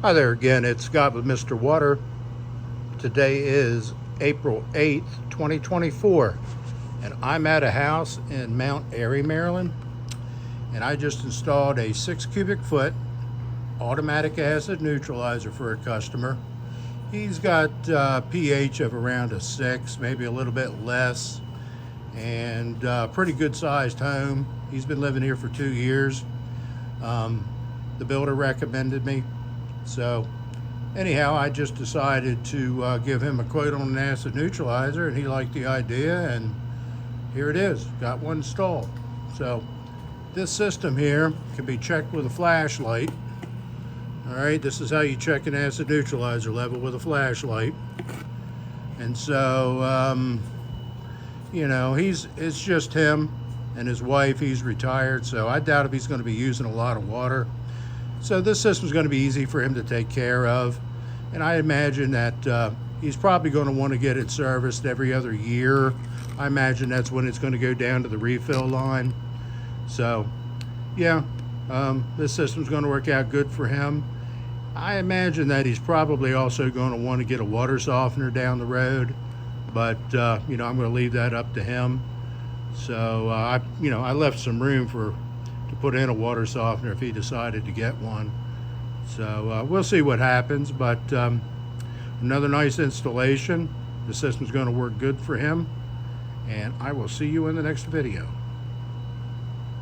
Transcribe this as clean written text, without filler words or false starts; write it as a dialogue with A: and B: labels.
A: Hi there again, it's Scott with Mr. Water. Today is April 8th, 2024, and I'm at a house in Mount Airy, Maryland, and I just installed a 6 cubic foot automatic acid neutralizer for a customer. He's got pH of around a 6, maybe a little bit less, and pretty good sized home. He's been living here for 2 years. The builder recommended me. So anyhow, I just decided to give him a quote on an acid neutralizer, and he liked the idea, and here it is. Got one installed. So this system here can be checked with a flashlight. All right, this is how you check an acid neutralizer level, with a flashlight. And so, it's just him and his wife. He's retired, so I doubt if he's going to be using a lot of water. So this system is going to be easy for him to take care of, and I imagine that he's probably going to want to get it serviced every other year. I imagine that's when it's going to go down to the refill line. So yeah, this system's going to work out good for him. I imagine that he's probably also going to want to get a water softener down the road, but I'm going to leave that up to him. So I left some room to put in a water softener if he decided to get one. So we'll see what happens, but another nice installation. The system's going to work good for him, and I will see you in the next video.